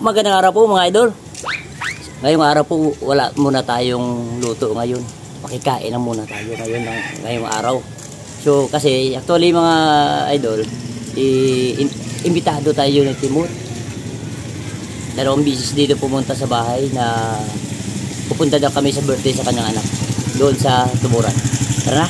Magandang araw po mga idol. Ngayong araw po wala muna tayong luto ngayon. Makikain na muna tayo ngayong araw. So kasi actually mga idol, imbitado tayo ni Timot. Dalawang bisis dito pumunta sa bahay na pupunta daw kami sa birthday sa kanyang anak doon sa Tuburan. Tara na.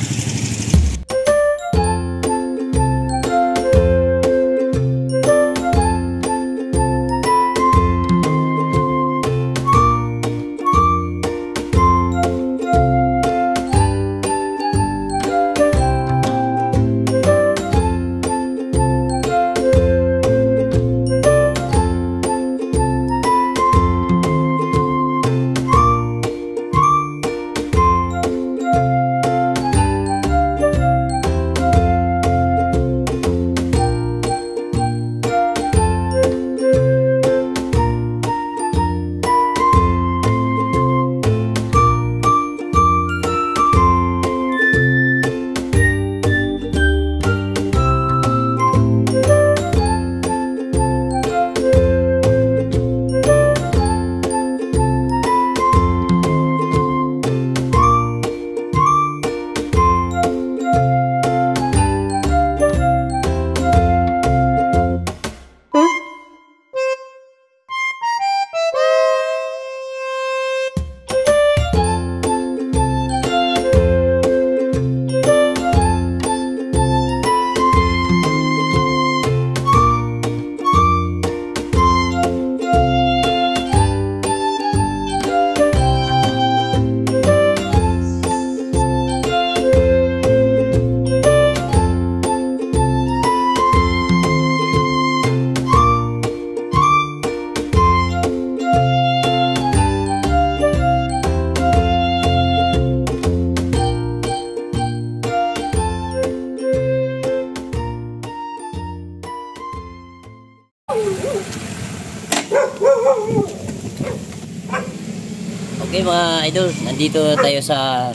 Okay mga idol, nandito tayo sa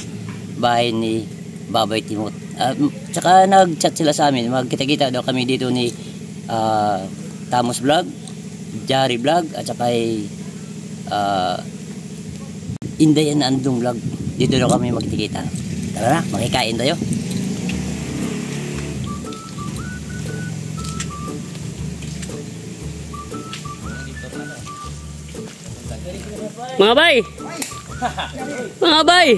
bahay ni Babay Timot. Tsaka nag-chat sila sa amin, magkita-kita daw kami dito ni Tamos Vlog, Jari Vlog, at saka Indayan Andong Vlog. Dito daw kami magkita-kita. Tara na, makikain tayo. Mga bay! Mga bay!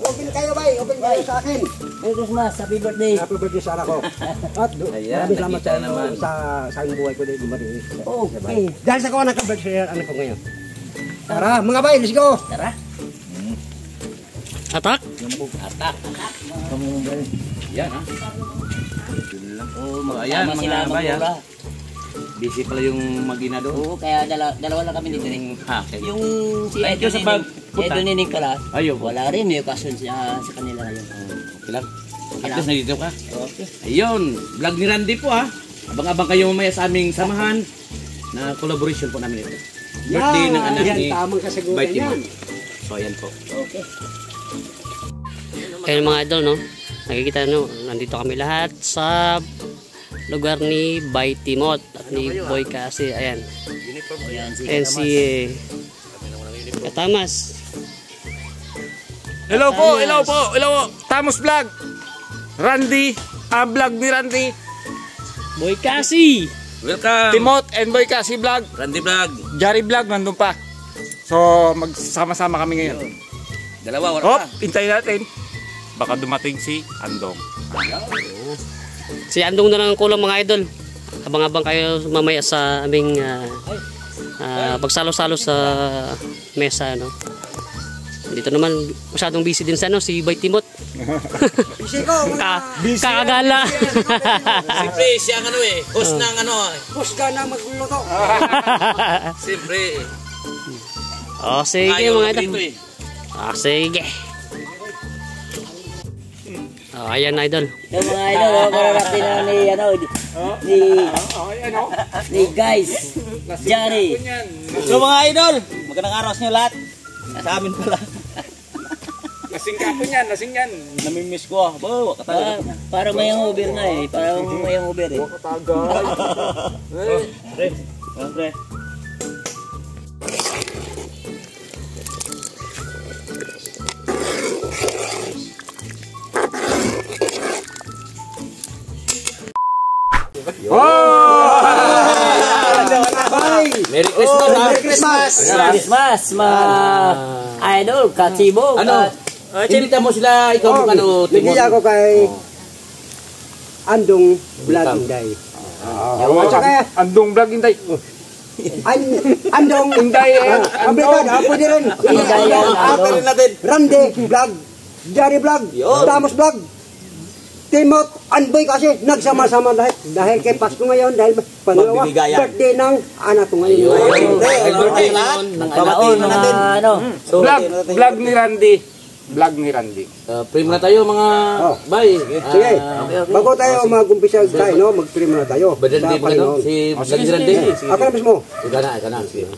Open kayo bay, open kayo sa akin. Merry Christmas, happy birthday. Happy birthday sa anak ko. At maraming salamat sa naman sa buhay ko din dumating. Okay. Dahil sa kawan ng birthday anak ko ngayon. Tara mga bay, let's go. Tara. Atak? Atak. Yan ha. Oh, ayan mga bay ha. Magmura. Busy pala yung mag-ina doon. Oo, kaya dalawa lang kami dito rin. Okay. Yung si Ay, Edo sa Nining, pagpunta. Edo Nining pala, Ayun. wala rin, may okasyon sa kanila ngayon. Okay lang. Okay At least nandito ka. Okay. Ayun, vlog ni Randy po ha. Abang-abang kayo mamaya sa aming samahan na collaboration po namin ito. Birthday ng anak ni tamang kasagutan Bay yan. Timot. So ayan po. Okay. Ayun mga idol, no? Nakikita nyo, nandito kami lahat sa lugar ni Bay Timot at ni Boy kasi. Ayan. Ayan si Katamas. Hello po, hello po, hello po. Tamos Vlog. Randy, vlog ni Randy. Boy kasi! Welcome! Timot and Boy Kasi Vlog. Randy Vlog. Jari Vlog, nandun pa. So, magsama-sama kami ngayon. Dalawa, wala Hop, pa. hintayin natin. Baka dumating si Andong. Si Andong na lang ang kulang mga idol. Abang-abang kayo mamaya sa aming pagsalo-salo sa mesa, no? Dito naman masyadong busy din sa si Bay Timot. Busy ko. Kakagala. Siyempre, siya ang host ng Push ka na magluluto. Siyempre. Oh, sige mga idol. Sige. Oh, ayan idol. Yung mga idol, mararating na ni guys, Jari. So mga idol, magandang araw sa inyo lahat. Sa amin pala. Lasing ka po niyan, lasing yan. Namimiss ko ah. Bawa ka talaga. Parang may hangover na eh. Parang may hangover eh. Pre. Pre. Merry Christmas! Merry Christmas! Christmas, idol, kachibo. Ano? Imbita mo sila, ikaw mo ano, Timon. Bigyan ako kay Andong Vlog Inday. At saka Andong vlog Inday. Andong Inday. Ambekad, pwede rin. Andong. natin. Randy Vlog, Jerry Vlog, Tamos Vlog, Timot, Anboy kasi nagsama-sama dahil kay Pasko ngayon dahil pangalawa birthday ng anak ko ngayon. Birthday lahat. Pamaon, mga ano. Vlog ni Randy. Vlog ni Randy. Prim na tayo mga bay. Sige, bago tayo mag-umpisa tayo, no? Mag-pray muna tayo. Badan din mo no? Si Badan din. Ako na mismo. Ika na. Sige.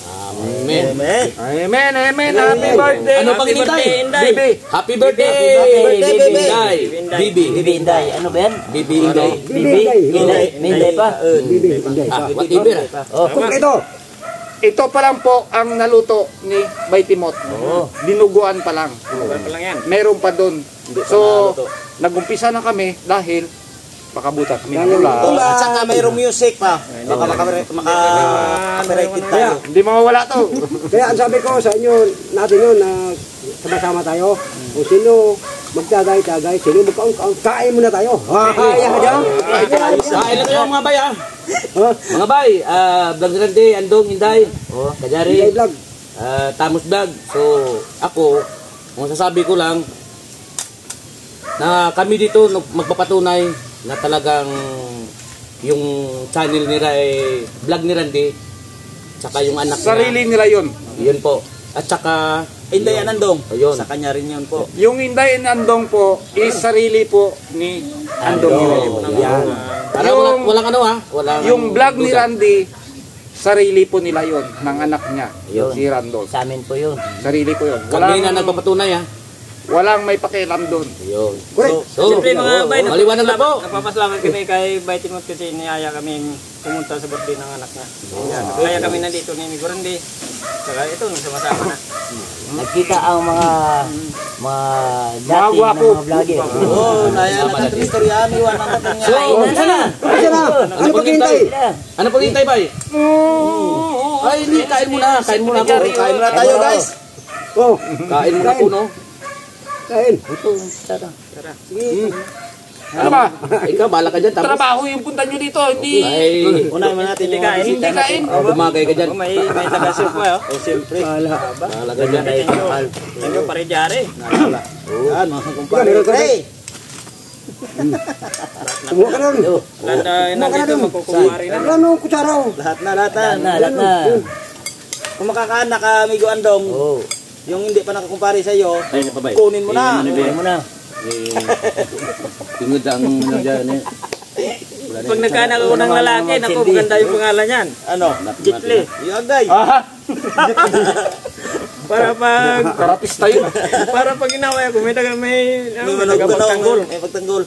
Amen. Amen, amen. Happy birthday. Ano pang hinintay? Bibi. Happy birthday. Bibi. Inday. Bibi. Bibi Inday. Ano ba yan? Bibi Inday. Bibi. Inday. Inday pa. Bibi, Inday. Whatever. Oh. Kompleto. Ito pa lang po ang naluto ni Bay Timot. Dinuguan pa lang. Meron pa doon. So, nagumpisa na kami dahil pakabutan kami ng ulan. At saka mayroong music pa. Baka maka-copyrighted tayo. Hindi mawawala to. Kaya ang sabi ko sa inyo, natin yun, na sama-sama tayo. Kung sino magtagay-tagay, sino kain muna tayo. Kain Kain na kayo mga bay ah. Mga bay, Vlog Randy, Andong, Inday, Kajari, Vlog. Tamos Vlog. So, ako, kung sasabi ko lang, na kami dito magpapatunay na talagang yung channel nila ay Vlog ni Randy, tsaka yung anak Sarili nila yun. yun po. At tsaka, Inday Anandong. ayun. Sa kanya rin yun po. Yung Inday and Andong po is sarili po ni Andong. Yan. Para Yung- walang ano ha, walang Yung vlog ni duda. Randy, sarili po nila yun, ng anak niya, Yun. si Randolph. Sa amin po yun. Sarili ko yun. Kami na nagpapatunay ha. Walang may pakialam doon. Ayun. Correct. So, Siyempre mga bay, maliwanag na po. napapasalamat kami kay Bay Timot kasi niyaya kami pumunta sa birthday ng anak niya. Kaya kami nandito ni Migorandi. Saka ito, nagsama-sama na. Nagkita ang mga dati na gwapo. mga vlogger. Oo, naya natin ang istorya. Iwanan natin niya. Kainan na. Kasi na, ano paghihintay? Ano pag hintay bay? Ay, hindi, kain muna. Kain muna ako. Kain muna tayo guys. Oh, Kain muna po, no? kain. Ito, tara. Ano ba? Ikaw, bala ka dyan. Tapos, Trabaho yung punta nyo dito, hindi. ay, Unahin mo natin yung kain. Hindi kain. bumagay ka dyan. May taga-soup ko, oh. Siyempre. Bala ka dyan. Thank you, pare Jare. Yan, mga kumpare. Meron tayo. Hey! Kumuha ka nun. Nanda, nandito, magkukumari na. Ano, kutsara oh. Lahat na. Lahat na. Kung makakaanak ka, Amigo Andong, Oh. yung hindi pa nakakumpare sa iyo, Ay, na pa bay. kunin mo na. Bigyan mo na. Tingod ang ano dyan eh. Pag nagkaanak ako ng lalaki, naku, maganda yung pangalan yan. Ano? Jitli. Yagay. Para pag, Karapista yun. para pag inaway ako, may May tagapagtanggol. May pagtanggol.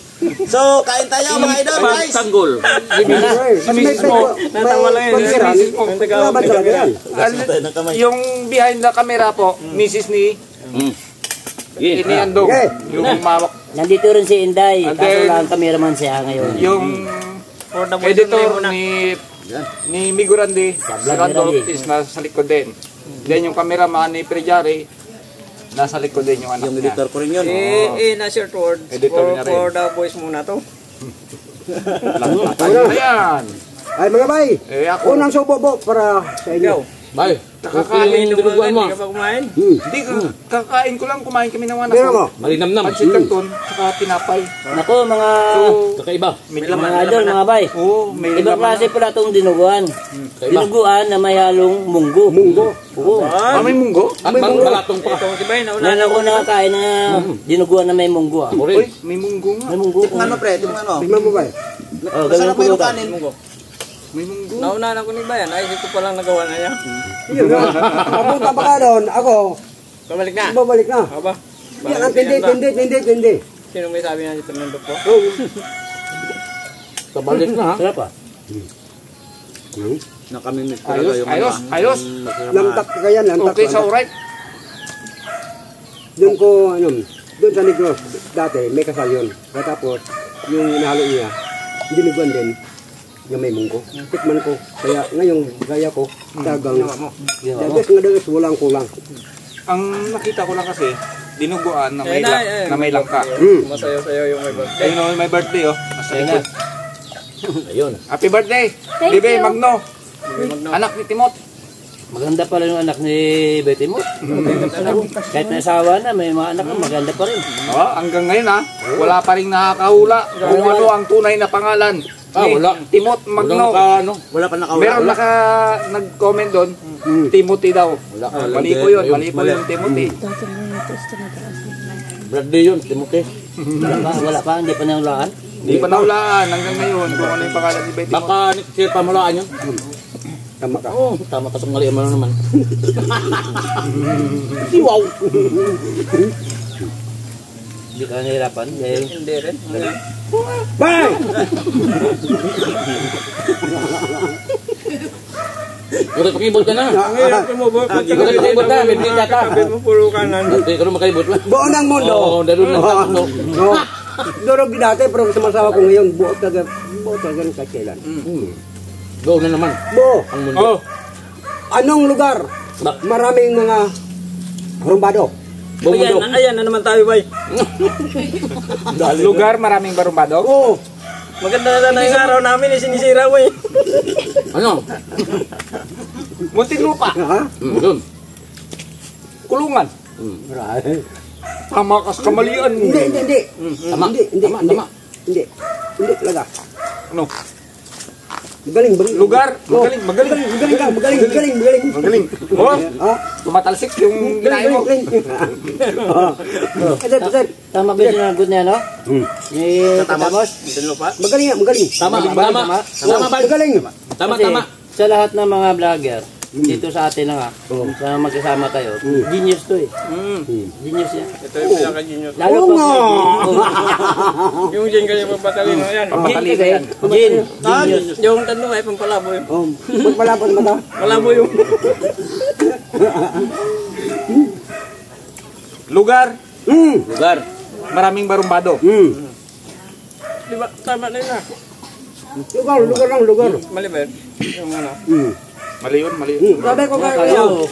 So, kain tayo mga idol, guys. Tanggol. Kasi may Natawa lang yun. pagkiran, Ang taga- laban talaga yan. Yung behind the camera po, Mrs. ni Yeah. Ini Andong. Okay. Yung mawak. Nandito rin si Inday. And Kaso then- lang cameraman siya ngayon. Yung For the voice editor na. ni Migorandi, si Vlog ni Randolph Randy. is nasa likod din. Then yung cameraman ni Prejari, nasa likod din yung anak Yung niya. editor ko rin yun. Na short words Editor niya rin. for the voice muna to. Ayan. Ay mga bay, Eh ako, unang subo po para sa inyo. Ikaw. Bay. Kakakain yung dinuguan mo. Hindi ka pa kumain? Hindi, kakain ko lang, kumain kami ng anak Pero ko. mo, Malinamnam. Pansit Canton, saka tinapay. Nako, mga Kakaiba. mga idol, mga bay. Oo, may Ibang laman klase pala itong dinuguan. Kakaiba. Dinuguan na may halong munggo. munggo. Oo. Ah, may munggo? At malatong pa. Ito, di ba yun? Nauna Yan ako nakakain na dinuguan na may munggo. Ako Uy, rin. may munggo nga. May munggo. Ano pre, yung ano? Tignan mo ba? Oh, gawin Masarap ko pa yung ka. kanin. May munggo. Nauna na ko ni Bayan. Naisip ko palang nagawa na niya. Yun nga. Papunta pa ka doon, ako, Pabalik na. babalik na. Aba. Yan ang tindi. Sino may sabi na dito ng po? Kabalik na ha. Sarap ah. Nakamimit talaga Ayos, yung ayos, ayos. Lamtak ka yan, lamtak. Okay, so alright. Doon ko, doon sa Negros, dati, may kasal yun. Tapos, yung inahalo niya, dinuguan din, yung may munggo. Tikman ko. Kaya ngayon, gaya ko, tagang, dagos nga dagos, walang kulang. Ang nakita ko lang kasi, dinuguan na may, Ayun na, na may langka. Masayo-sayo yung may birthday. Ayun o, may birthday oh. Nasa likod. Ayun. Happy birthday! Bibi, Magno! Anak ni Timot. Maganda pala yung anak ni Betty mo. Kahit may asawa na, may mga anak na maganda pa rin. Oh, hanggang ngayon ha, wala pa rin nakakahula kung ano ang tunay na pangalan. ni wala. Timot Magno. Wala pa nakawala. Meron nag-comment doon, Timothy daw. Mali po yun, mali po yung Timothy. Birthday yun, Timothy. Wala pa, hindi pa nahulaan. Hindi pa nahulaan hanggang ngayon kung ano yung pangalan ni Betty Timot. Baka sila pamalaan yun. Tama ka. Oo, tama ka sa mali mo naman. Wow! Hindi ka nahirapan. Dahil Hindi rin. Bye! Ikaw pakibot ka na. Ngayon tumubok. Ikaw pakibot ka, may pinita ka. Sabi mo puro kanan. Hindi ka rin makalibot lang. Buo ng mundo. Oo, dalo lang sa mundo. No. Durog dati, pero sumasawa ko ngayon, buo talaga rin sa kailan. Go na naman. Buo. Ang mundo. Oh, Anong lugar? Maraming mga rumbado. Ayan, ayan na naman tayo, bay. lugar maraming barumbado. Oo. Maganda na yung araw namin, sinisira mo eh. Ano? Muntinlupa. Ha? Yun. Kulungan. Marami. Pamakas kamalian. Hindi. Tama. Tama. Hindi talaga. Ano? Magaling. Lugar. Magaling. Magaling. Oh, Ha? tumatalsik yung ginain mo. tama ba yung sinagot niya, no? Ni Tatamos? Magaling. Tama. Magaling. Tama. Kasi sa lahat ng mga vlogger, dito sa atin na nga, sa magkasama tayo, genius to eh. Genius yan. Ito yung pinaka-genius. Lalo Oo pa nga. Yung gin kayo magpatalino yan. Pamatali ka yan. Genius. Yung tanong ay pampalabo yun. Oh, magpalapot mata. Malabo yung... Lugar. Lugar. Maraming barumbado. Di ba? Tama na yun ah. Lugar. Mali ba yun? Yung ano. Mali yun. Sabi ko kayo.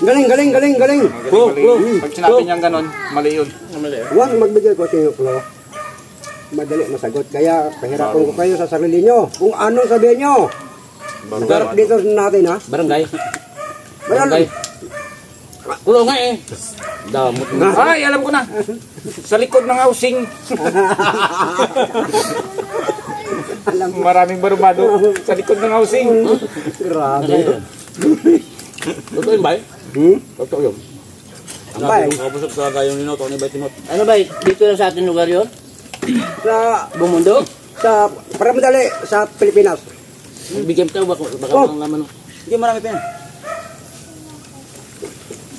Galing. Mali. Pag sinabi niyang ganon, mali yun. Mali yun. Huwag magbigay ko sa inyo, madali masagot. Kaya pahirapan ko kayo sa sarili nyo. Kung anong sabihin nyo. Sarap dito natin, ha? Barangay. Barangay. Ulo nga eh. Damot mo. Ay, alam ko na. Sa likod ng housing. Maraming barumbado. Sa likod ng housing. Grabe. Totoo yun ba eh? Totoo yun. Bay, Nakabusog talaga yung ninoto ni Betty Mot. Ano ba, dito lang sa ating lugar yun? sa, Bumundo? para madali, sa Pilipinas. Bigyan tayo baka lang naman. Hindi marami pa yan.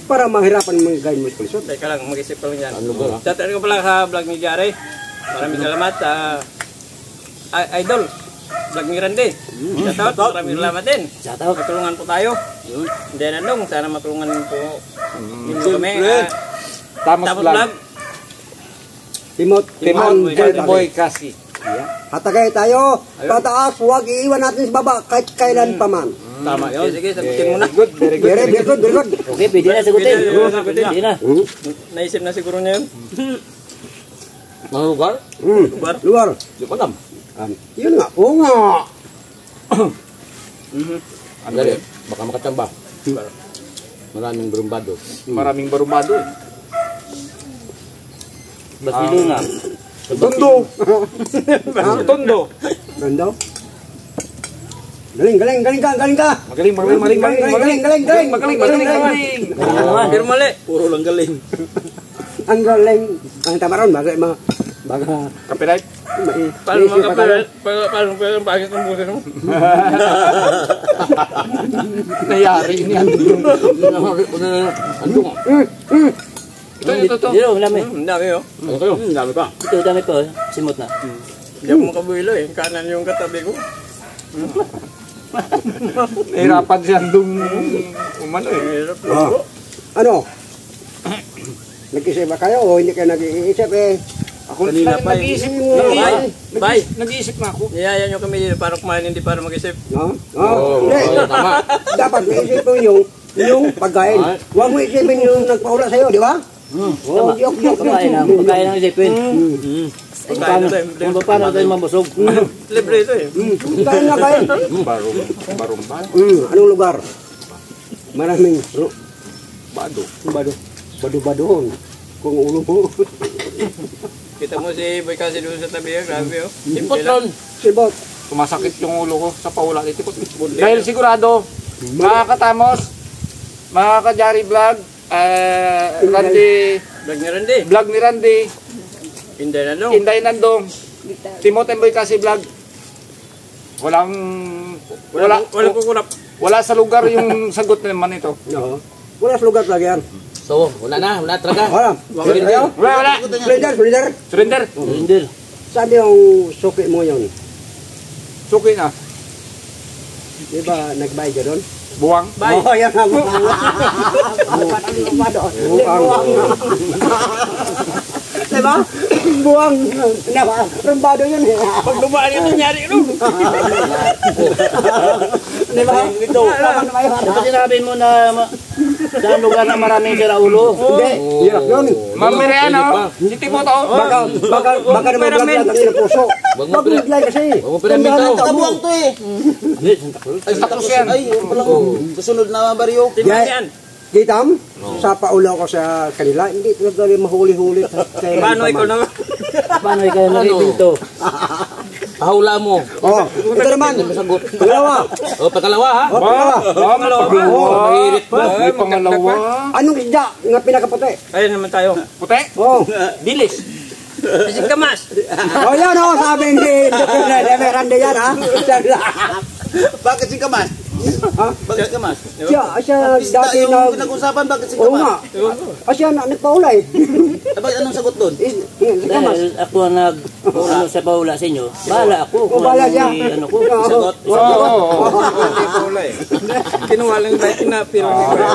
Para mahirapan mga guide mo sa lisod. Teka lang, mag-isip ko lang yan. Ang lugar ha? Chat-in ko pala sa vlog ni Jare. Maraming salamat sa Idol. Vlog ni Randy. Shoutout. Maraming salamat din. Shoutout. Matulungan po tayo. Hindi na dong. Sana matulungan po ninyo kami. Tamos Tapos vlog. vlog. Timot, Boy Kasi. Hatagay tayo, pataas, huwag iiwan natin sa baba kahit kailan pa man. Tama yun. Sige, sagutin mo na. Very good. Very good. Okay, pwede na sagutin. Sagutin. Pwede na. Naisip na siguro niya yun. Mga lugar? Lugar. Di ko alam. Yun nga, oo nga. Ang dali. Baka makachamba. Maraming brumbado. Maraming barumado eh. Basilo nga. Tondo! Tondo! Ganda. Galing ka. Magaling. Pero mali. Puro lang galing. Ang galing. Ang tamaron, baga Copyright. Paano mga kapalit? Paano bakit ang buto mo? Nayari ni Andong. Ito. Dito, lami. Ang dami oh. Ano kayo? Dami pa. Ito, dami po. Simot na. Hindi ako makabuelo eh. Kanan yung katabi ko. Nahirapan si Andong umano eh. Hirap. Oh. Ano? Nag-isip ba kayo o hindi kayo nag-iisip eh? Ako Kanina pa eh. nag-iisip. Bye. Nag-iisip na ako. Niyaya nyo kami dito para kumain, hindi para mag-isip. No? Hindi. Tama. Dapat iisip mo yung pagkain. Huwag mo isipin yung nagpaula sa'yo, di ba? Tama. Pagkain ang isipin. Paano tayo mabusog? Libre ito eh. Kain na kain. Barumba. Anong lugar? Maraming Bado. bado-badohon. Kung ulo mo. Kita mo si Boy kasi doon sa tabi eh. Grabe oh. Impot ron. Sibot. Sumasakit yung ulo ko sa paula dito. Dahil sigurado, mga katamos, mga kajari vlog, Randy, Vlog ni Randy. Inday na dong. Inday Nandong, Timothy Boy kasi vlog. Walang kukunap. Wala sa lugar yung sagot naman ito. No. Wala sa lugar lagi yan. So, wala talaga. Wala. Wala. Surrender. Surrender. Hindi. Sabi yung suki mo yun. Suki na. Di ba nagbayad ka doon? Buwang. Oh, yan nga. Buwang. Diba? Buwang. Diba? Rumbado yun eh. Pag dumaan yung nangyari nun. Diba? Ito. Ito sinabi mo na sa lugar na maraming sira ulo. Hindi. Hirap yun. Mamiriano. Si Timoto. Baka naman vlog ang ina puso. Wag mo Wag mo bigla kasi. Wag mo piramid to. Kabuang to eh. Hindi, Santa Cruz. Ay, tapos yan. Ay, yung palang kasunod na baryo. Timas yan. Gitam, sa paulaw ko sa kanila, hindi talaga mahuli-huli. Paano ikaw na? Paano ikaw naripinto? Pahula mo. Oh, ito naman. Pangalawa. O, pagkalawa ha. Oh, pangalawa. Mahirit pa. Ay, pangalawa. Anong isda nga pinakaputi? Ayun naman tayo. Puti. Oh. Dilis. Isip kamas. Oh, yan oh, sabi ni Dr. Randy yan ha. Bakit si Kamas? Ha? Bakit si Kamas? Siya dati na... Yung pinag-usapan, bakit si Oo nga. Kamas? Siya na nagpaulay. Bakit anong sagot doon? Dahil ako ano sa paula sa inyo, bahala ako. Kung bahala siya. Ano ko. Sagot? Kinuha lang tayo kinapiro ni Kuya.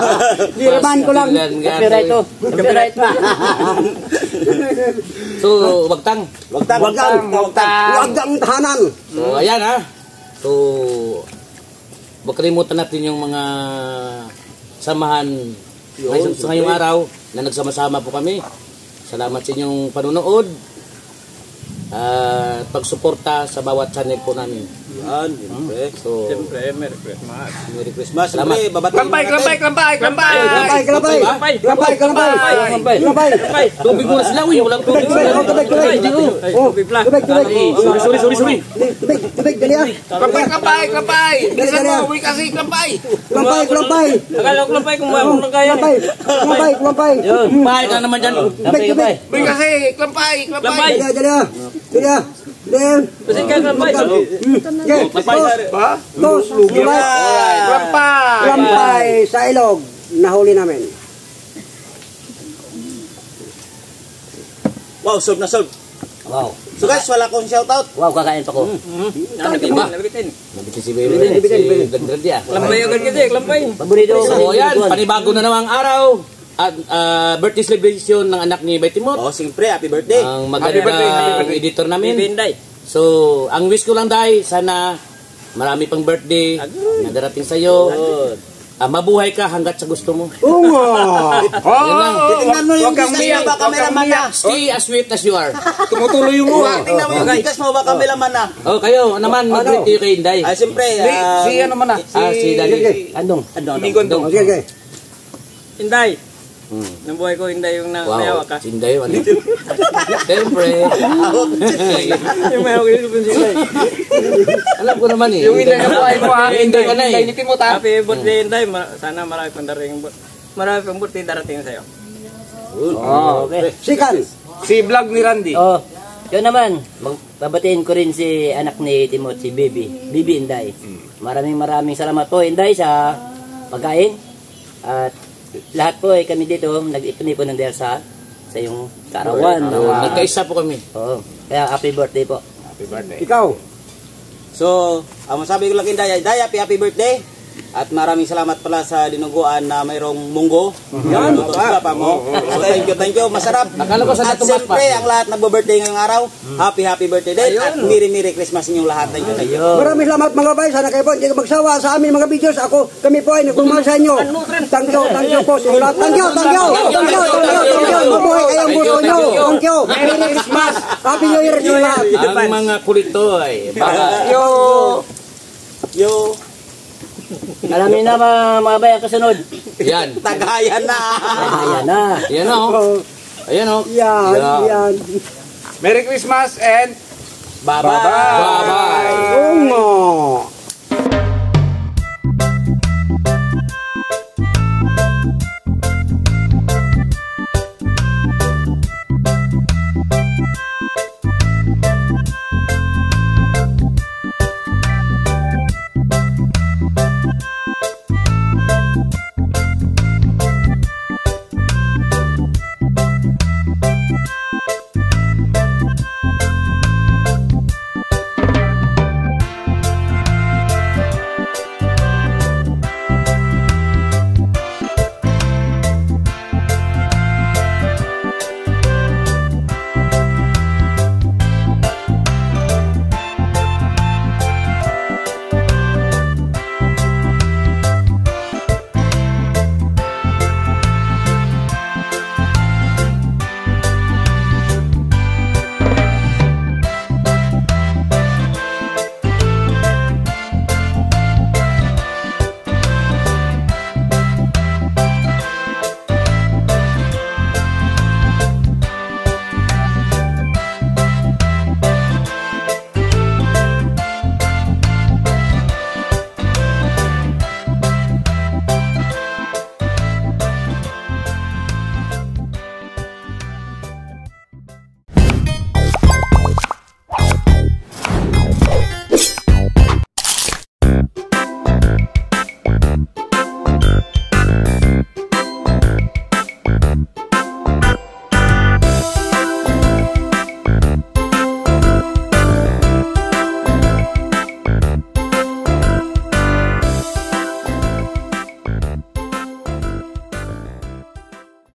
Diraman ko lang. Copyright to. Copyright pa. So, wagtang. Wagdang tahanan. So, ayan ha. So, wag kalimutan natin yung mga samahan sa ngayong araw na nagsama-sama po kami. Salamat sa inyong panunood at pagsuporta sa bawat channel po namin. Yan, siyempre. So, Siyempre, Merry Christmas. Merry Christmas. Salamat. Siyempre, babatiin Kelabay. Tubig muna sila, uy. Walang tubig. Sorry. Tubig, dali ah. Klapay. Bilisan mo, uwi kasi klapay. Kelabay. Akala ko lang pa kung mayroon na kaya. Kelabay. Mahal ka naman dyan. Tubig. Uwi kasi klapay. Dali ah. Kasi kaklapay. Dos, Klapay sa ilog. Nahuli namin. Wow, solve na solve. Wow. So guys, wala akong shoutout. Wow, kakain pa ko. Nabitin. Nabitin si Baby. Si Gandredi ah. Klampay agad kasi, klampay. Paborito ko So, ayan. Panibago na namang araw. At birthday celebration ng anak ni Baitimot. Oh, siyempre, happy birthday. Ang Happy birthday, happy magandang birthday. editor namin. Binday. So, ang wish ko lang dahil sana marami pang birthday na darating sa'yo. Mabuhay ka hanggat sa gusto mo. Oo nga. Yan lang. Titingnan mo yung business mo ba, cameraman na. Stay as sweet as you are. Tumutuloy yung uwa. Tingnan mo yung business mo ba, cameraman na. Oh, kayo naman, mag-greet kayo kay Inday. Ay, siyempre, Si ano man ah. Si Daddy. Andong. Amigo Andong. Okay. Inday. Hmm. Nung buhay ko, Inday yung Wow, nayawa ka. Sinday, ano? Siyempre. Yung mayawak ko si Inday. Alam ko naman eh. Yung Inday na buhay mo ha. Inday ka na Inday eh. ni Timot ha. Happy birthday, Inday. Sana marami pang birthday darating sa'yo. Oh, okay. Sikan. Si vlog ni Randy. Oh, yun naman, babatiin ko rin si anak ni Timot, si Bibi Inday. Maraming salamat po Inday sa pagkain. At lahat po ay kami dito nag-ipon-ipon ng dahil sa iyong kaarawan. Nagkaisa po kami. Oo. Kaya happy birthday po. Ikaw. So, ang masabi ko lang kay Day, happy birthday. At maraming salamat pala sa dinuguan na mayroong munggo. Yan, papa mo. So, thank you, masarap. Akala ko sa At siyempre, ang lahat nagbo-birthday ngayong araw, happy birthday day. At Merry Christmas inyong lahat. Thank you. Maraming salamat mga bay. Sana kayo po hindi ka magsawa sa aming mga videos. Kami po ay nagmamahal sa inyo. Thank you po sa lahat. Thank you. Mabuhay kayong gusto nyo. Thank you. Merry Christmas. Happy New Year sa lahat. Ang mga kulitoy. Baka. Yo. Alam niyo na mga bayan kasunod. Yan. Tagayan na. Ayan na. Yan o. Ayan o. Yan. Merry Christmas and Bye-bye. Bye-bye. Oo nga.